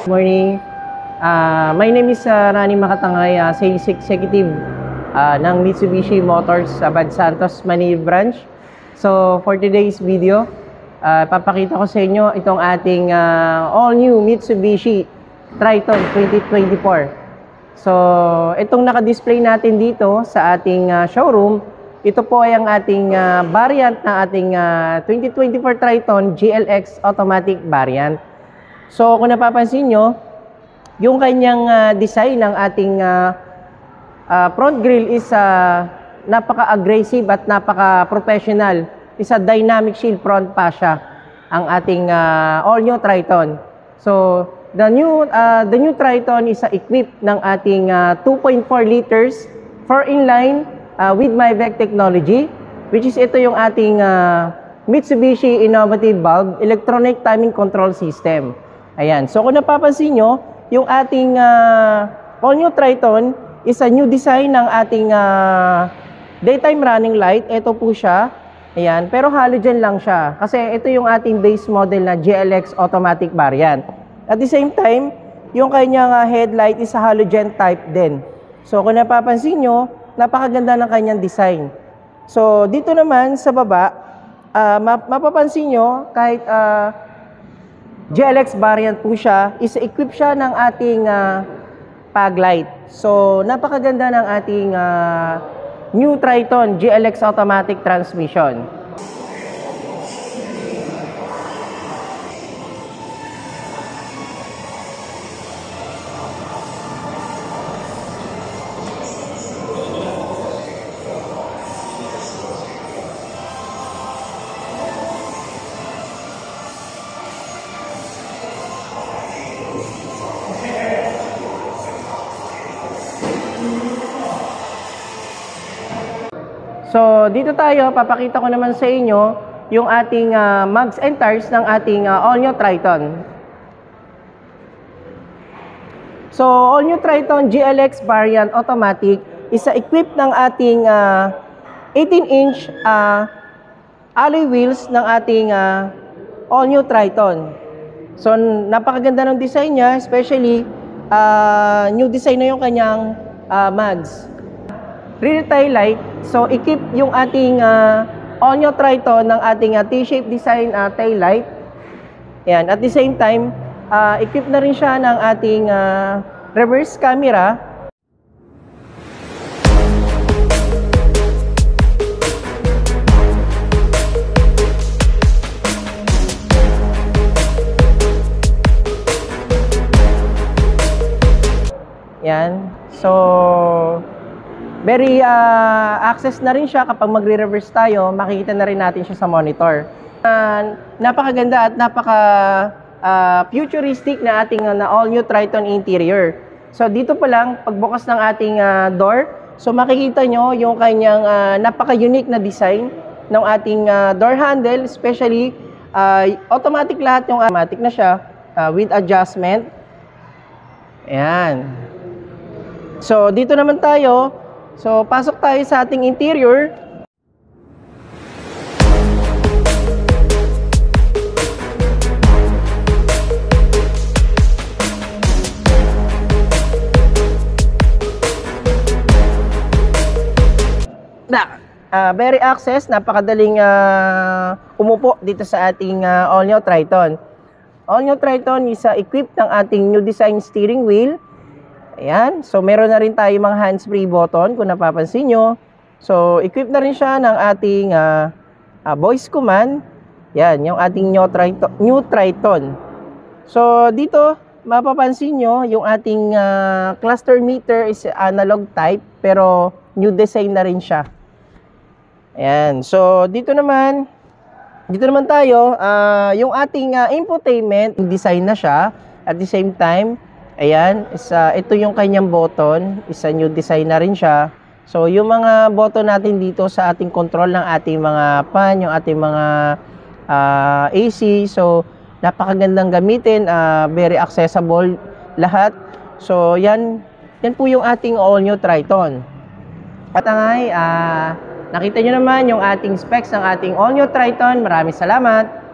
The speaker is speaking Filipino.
Morning. My name is Rani Makatangay, Sales Executive ng Mitsubishi Motors sa Bad Santos, Manila branch. So for today's video, papakita ko sa inyo itong ating all-new Mitsubishi Triton 2024. So itong naka-display natin dito sa ating showroom, ito po ay ang ating variant na ating 2024 Triton GLX Automatic Variant. So kung napapansin nyo, yung kanyang design ng ating front grille is napaka-aggressive at napaka-professional. Is a dynamic shield front fascia ang ating all-new Triton. So the new Triton is equipped ng ating 2.4 liters 4-in-line with MyVec technology, which is ito yung ating Mitsubishi Innovative Valve Electronic Timing Control System. Ayan. So kung napapansin nyo, yung ating all-new Triton is a new design ng ating daytime running light. Ito po siya. Ayan. Pero halogen lang siya. Kasi ito yung ating base model na GLX Automatic Variant. At the same time, yung kanyang headlight is a halogen type din. So kung napapansin nyo, napakaganda ng kanyang design. So dito naman sa baba, mapapansin nyo kahit GLX variant po siya, is equipped siya ng ating fog light. So, napakaganda ng ating new Triton GLX automatic transmission. So, dito tayo, papakita ko naman sa inyo yung ating mugs and tires ng ating all-new Triton. So, all-new Triton GLX variant automatic is equipped ng ating 18-inch alloy wheels ng ating all-new Triton. So, napakaganda ng design niya, especially new design na yung kanyang mugs. Rear tail light, so equip yung ating all-new Triton ng ating T-shape design tail light. Ayan. At the same time, equip na rin siya ng ating reverse camera. Ayan. So very access na rin siya kapag magre-reverse tayo, makikita na rin natin siya sa monitor. Napakaganda at futuristic na ating all-new Triton interior. So dito pa lang, pagbukas ng ating door, so makikita nyo yung kanyang napaka-unique na design ng ating door handle, especially automatic lahat yung automatic na siya with adjustment. Ayan. So dito naman tayo. So, pasok tayo sa ating interior. Very access, napakadaling umupo dito sa ating all-new Triton. All-new Triton is equipped ng ating new design steering wheel. Ayan. So, meron na rin tayo mga hands-free button kung napapansin nyo. So, equipped na rin siya ng ating voice command. Yan, yung ating new Triton. So, dito, mapapansin nyo, yung ating cluster meter is analog type, pero new design na rin siya. Ayan. So, dito naman tayo, yung ating infotainment, design na siya. At the same time, ayan, ito yung kanyang button, isa new design na rin siya. So, yung mga button natin dito sa ating control ng ating mga fan, yung ating mga AC, so, napakagandang gamitin, very accessible lahat. So, yan po yung ating all-new Triton. At nakita nyo naman yung ating specs ng ating all-new Triton. Maraming salamat!